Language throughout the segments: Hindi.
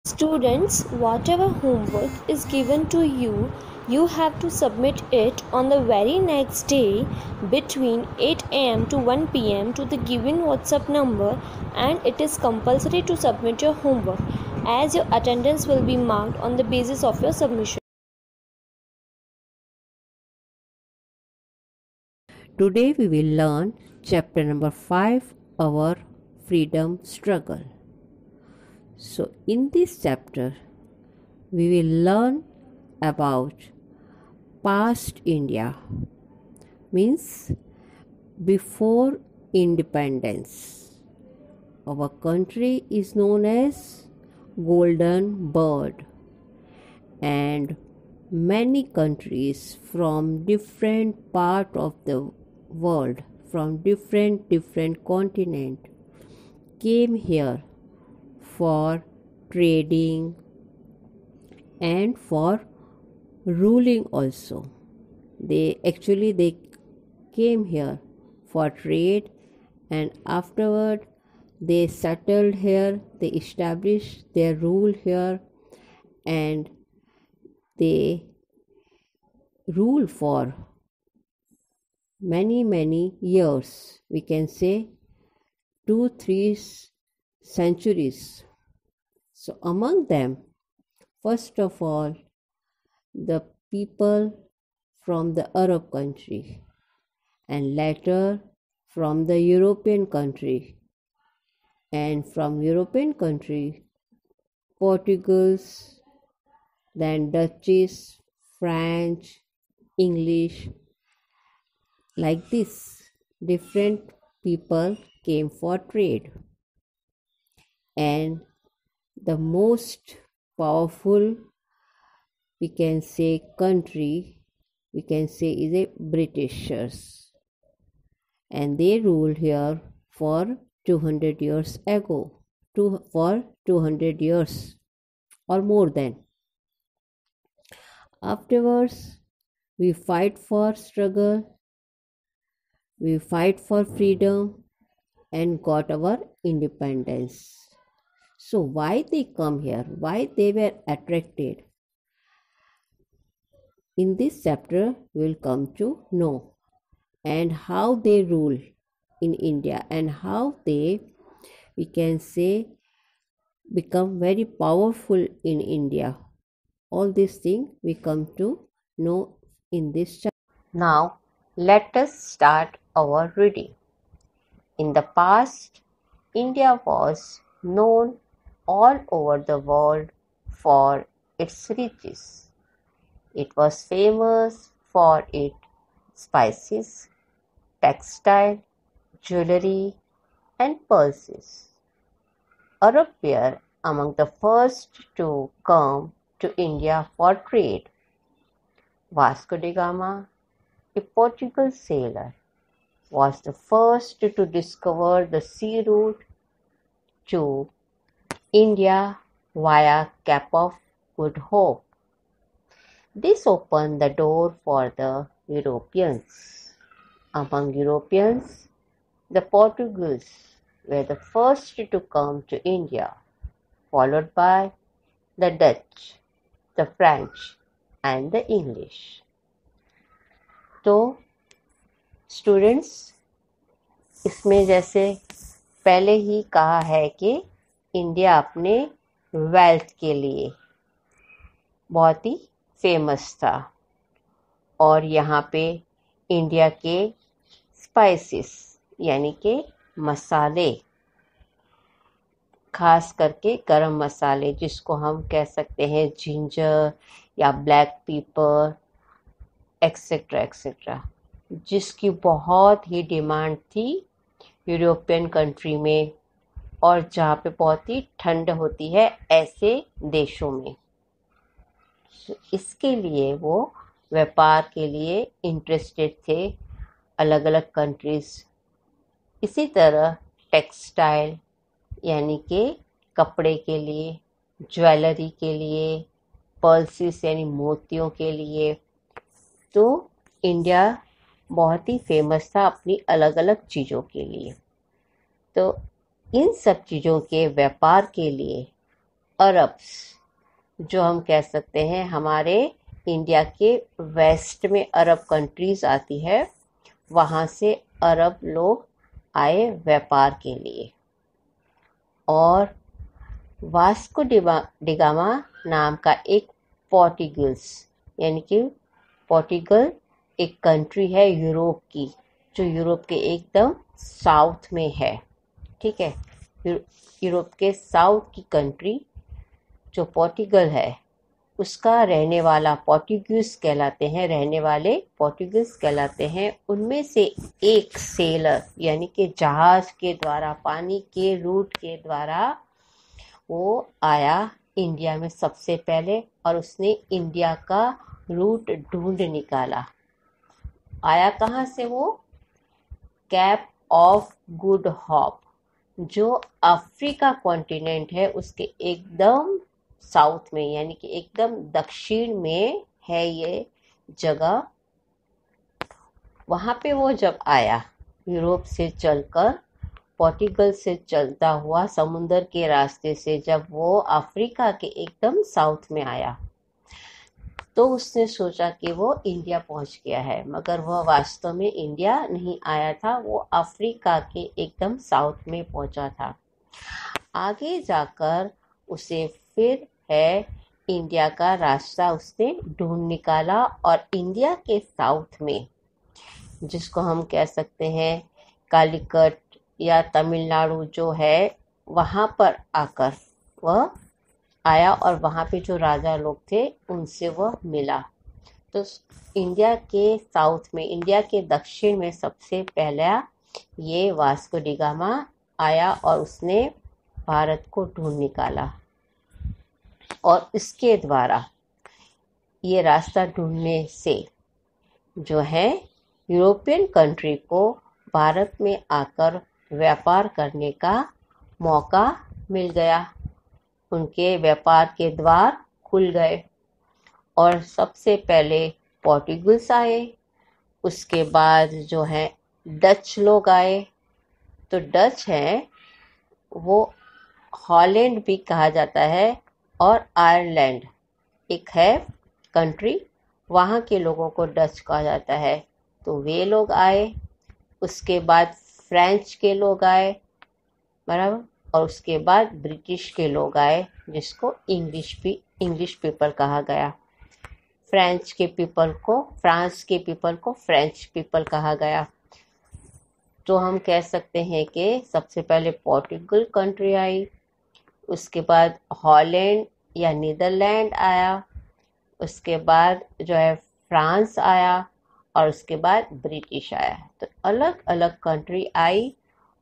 Students, whatever homework is given to you, you have to submit it on the very next day between 8 am to 1 pm to the given WhatsApp number, and it is compulsory to submit your homework as your attendance will be marked on the basis of your submission. Today we will learn chapter number 5, our freedom struggle. So in this chapter we will learn about past India, means before independence. Our country is known as Golden Bird, and many countries from different part of the world, from different continent, came here for trading and for ruling also. They came here for trade, and afterward they settled here, they established their rule here, and they rule for many years. We can say 2-3 centuries. So among them, first of all, the people from the Arab country, and later from the European country, and from European country, Portuguese, then Dutchies, French, English, like this. Different people came for trade, and the most powerful, we can say, country, we can say, is a Britishers, and they ruled here for 200 years ago, for 200 years or more than. Afterwards, we fight for struggle, we fight for freedom and got our independence. So why they come here? Why they were attracted? In this chapter, we will come to know, and how they rule in India, and how they, we can say, become very powerful in India. All these things we come to know in this chapter. Now, let us start our reading. In the past, India was known all over the world for its riches. It was famous for its spices, textile, jewelry, and pulses. Arabs were among the first to come to India for trade. Vasco da Gama, a Portuguese sailor, was the first to discover the sea route to India via Cape of Good Hope. This opened the door for the Europeans. Among Europeans, the Portuguese were the first to come to India, followed by the Dutch, the French, and the English. तो स्टूडेंट्स, इसमें जैसे पहले ही कहा है कि इंडिया अपने वेल्थ के लिए बहुत ही फेमस था, और यहाँ पे इंडिया के स्पाइसेस यानी कि मसाले, खास करके गरम मसाले, जिसको हम कह सकते हैं जिंजर या ब्लैक पेपर एक्सेट्रा एक्सेट्रा, जिसकी बहुत ही डिमांड थी यूरोपियन कंट्री में, और जहाँ पे बहुत ही ठंड होती है ऐसे देशों में। इसके लिए वो व्यापार के लिए इंटरेस्टेड थे, अलग अलग कंट्रीज। इसी तरह टेक्सटाइल यानी कि कपड़े के लिए, ज्वेलरी के लिए, पर्ल्सिस यानी मोतियों के लिए, तो इंडिया बहुत ही फेमस था अपनी अलग अलग चीज़ों के लिए। तो इन सब चीज़ों के व्यापार के लिए अरब्स, जो हम कह सकते हैं हमारे इंडिया के वेस्ट में अरब कंट्रीज आती है, वहाँ से अरब लोग आए व्यापार के लिए। और वास्को डिगामा नाम का एक पोर्टुगीज, यानी कि पोर्टुगल एक कंट्री है यूरोप की, जो यूरोप के एकदम साउथ में है। ठीक है, यूरोप के साउथ की कंट्री जो पोर्टुगल है, उसका रहने वाला पोर्टुगीज कहलाते हैं, रहने वाले पोर्टुगीज कहलाते हैं। उनमें से एक सेलर, यानी कि जहाज के द्वारा, पानी के रूट के द्वारा वो आया इंडिया में सबसे पहले, और उसने इंडिया का रूट ढूंढ निकाला। आया कहाँ से वो? कैप ऑफ गुड होप, जो अफ्रीका कॉन्टिनेंट है उसके एकदम साउथ में, यानी कि एकदम दक्षिण में है ये जगह। वहां पे वो जब आया, यूरोप से चलकर, पोर्टुगल से चलता हुआ समुंदर के रास्ते से, जब वो अफ्रीका के एकदम साउथ में आया, तो उसने सोचा कि वो इंडिया पहुंच गया है, मगर वह वास्तव में इंडिया नहीं आया था, वो अफ्रीका के एकदम साउथ में पहुंचा था। आगे जाकर उसे फिर है इंडिया का रास्ता उसने ढूंढ निकाला, और इंडिया के साउथ में, जिसको हम कह सकते हैं कालीकट या तमिलनाडु जो है, वहाँ पर आकर वह आया, और वहाँ पे जो राजा लोग थे उनसे वह मिला। तो इंडिया के साउथ में, इंडिया के दक्षिण में सबसे पहला ये वास्को डिगामा आया, और उसने भारत को ढूंढ निकाला। और इसके द्वारा, ये रास्ता ढूंढने से जो है यूरोपियन कंट्री को भारत में आकर व्यापार करने का मौका मिल गया, उनके व्यापार के द्वार खुल गए। और सबसे पहले पोर्टुगीज आए, उसके बाद जो है डच लोग आए। तो डच हैं, वो हॉलैंड भी कहा जाता है, और आयरलैंड एक है कंट्री, वहाँ के लोगों को डच कहा जाता है। तो वे लोग आए, उसके बाद फ्रेंच के लोग आए, बराबर, और उसके बाद ब्रिटिश के लोग आए, जिसको इंग्लिश पीपल कहा गया। फ्रांस के पीपल को फ्रेंच पीपल कहा गया। तो हम कह सकते हैं कि सबसे पहले पोर्टुगल कंट्री आई, उसके बाद हॉलैंड या नीदरलैंड आया, उसके बाद जो है फ्रांस आया, और उसके बाद ब्रिटिश आया। तो अलग अलग कंट्री आई,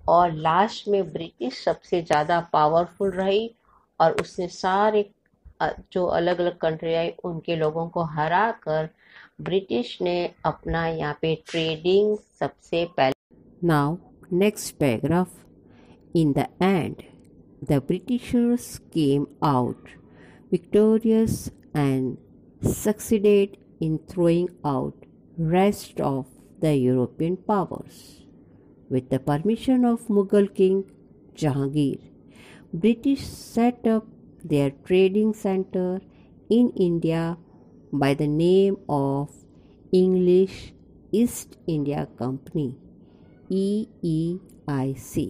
और लास्ट में ब्रिटिश सबसे ज़्यादा पावरफुल रही, और उसने सारे जो अलग अलग कंट्री आई उनके लोगों को हरा कर ब्रिटिश ने अपना यहाँ पे ट्रेडिंग सबसे पहले। Now, next paragraph. In the end, the Britishers came out victorious and succeeded in throwing out rest of the European powers. With the permission of Mughal King Jahangir, British set up their trading center in India by the name of English East India Company, EEIC।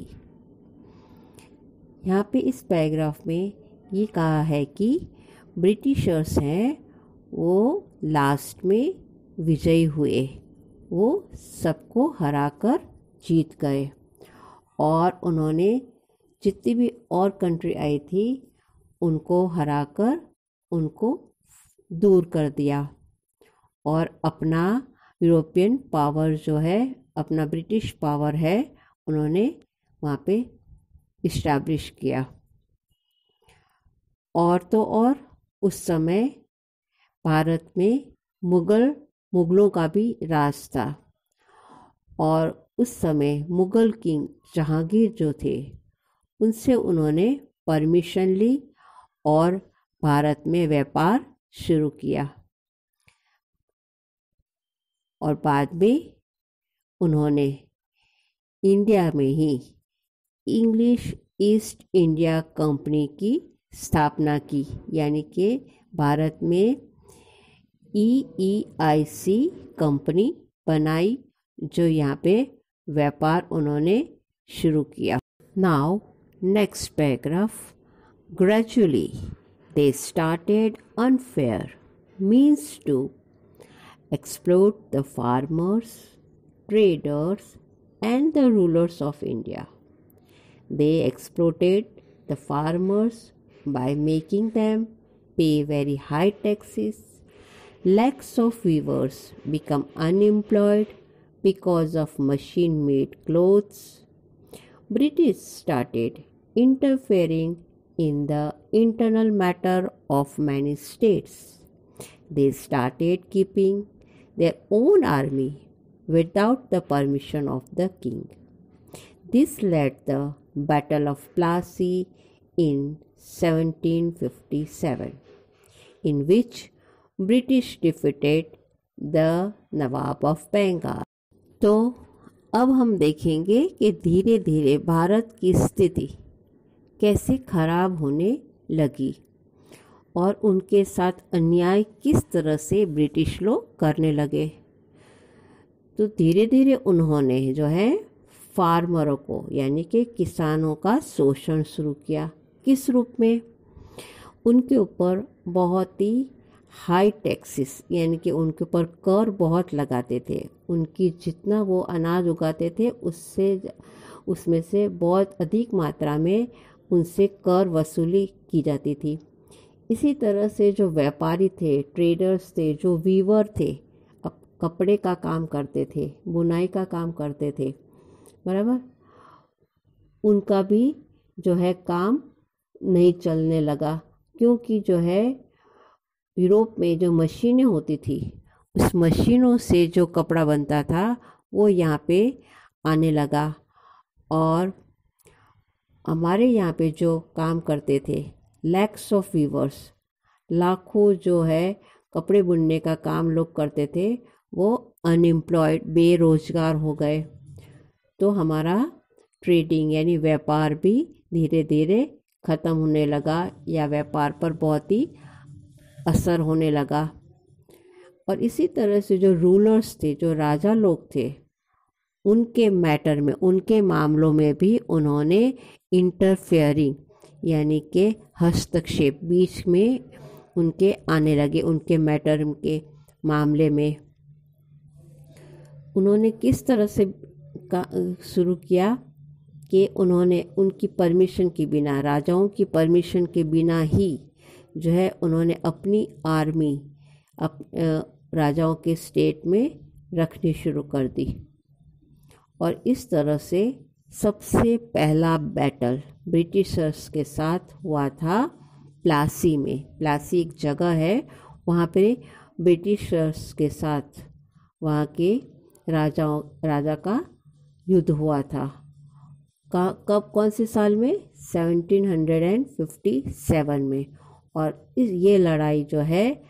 यहाँ पे इस पैराग्राफ में ये कहा है कि ब्रिटिशर्स हैं वो लास्ट में विजयी हुए, वो सबको हराकर जीत गए, और उन्होंने जितनी भी और कंट्री आई थी उनको हराकर उनको दूर कर दिया, और अपना यूरोपियन पावर जो है, अपना ब्रिटिश पावर है, उन्होंने वहाँ पे इस्टेब्लिश किया। और तो और उस समय भारत में मुगलों का भी राज था, और उस समय मुगल किंग जहांगीर जो थे उनसे उन्होंने परमिशन ली और भारत में व्यापार शुरू किया, और बाद में उन्होंने इंडिया में ही इंग्लिश ईस्ट इंडिया कंपनी की स्थापना की, यानी कि भारत में EEIC कंपनी बनाई, जो यहाँ पे व्यापार उन्होंने शुरू किया। Now next paragraph, gradually they started unfair means to exploit the farmers, traders, and the rulers of India. They exploited the farmers by making them pay very high taxes. Lakhs of weavers become unemployed because of machine-made clothes. British started interfering in the internal matter of many states. They started keeping their own army without the permission of the king. This led the Battle of Plassey in 1757, in which British defeated the Nawab of Bengal. तो अब हम देखेंगे कि धीरे धीरे भारत की स्थिति कैसे खराब होने लगी और उनके साथ अन्याय किस तरह से ब्रिटिश लोग करने लगे। तो धीरे धीरे उन्होंने जो है फार्मरों को, यानी कि किसानों का शोषण शुरू किया। किस रूप में? उनके ऊपर बहुत ही हाई टैक्सेस, यानी कि उनके ऊपर कर बहुत लगाते थे। उनकी जितना वो अनाज उगाते थे उसमें से बहुत अधिक मात्रा में उनसे कर वसूली की जाती थी। इसी तरह से जो व्यापारी थे, ट्रेडर्स थे, जो वीवर थे, अब कपड़े का काम करते थे, बुनाई का काम करते थे, बराबर, उनका भी जो है काम नहीं चलने लगा, क्योंकि जो है यूरोप में जो मशीनें होती थी, उस मशीनों से जो कपड़ा बनता था वो यहाँ पे आने लगा। और हमारे यहाँ पे जो काम करते थे, लैक्स ऑफ वीवर्स, लाखों जो है कपड़े बुनने का काम लोग करते थे, वो अनएम्प्लॉयड, बेरोजगार हो गए। तो हमारा ट्रेडिंग यानी व्यापार भी धीरे धीरे ख़त्म होने लगा, या व्यापार पर बहुत ही असर होने लगा। और इसी तरह से जो रूलर्स थे, जो राजा लोग थे, उनके मैटर में, उनके मामलों में भी उन्होंने इंटरफेयरिंग यानी कि हस्तक्षेप बीच में उनके आने लगे। उनके मैटर के मामले में उन्होंने किस तरह से शुरू किया कि उन्होंने उनकी परमिशन के बिना, राजाओं की परमिशन के बिना ही जो है उन्होंने अपनी आर्मी राजाओं के स्टेट में रखनी शुरू कर दी। और इस तरह से सबसे पहला बैटल ब्रिटिशर्स के साथ हुआ था प्लासी में। प्लासी एक जगह है, वहाँ पे ब्रिटिशर्स के साथ वहाँ के राजा का युद्ध हुआ था। कब, कौन से साल में? 1757 में। और ये लड़ाई जो है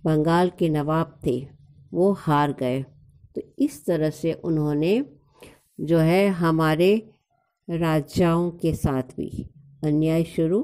बंगाल के नवाब थे वो हार गए। तो इस तरह से उन्होंने जो है हमारे राजाओं के साथ भी अन्याय शुरू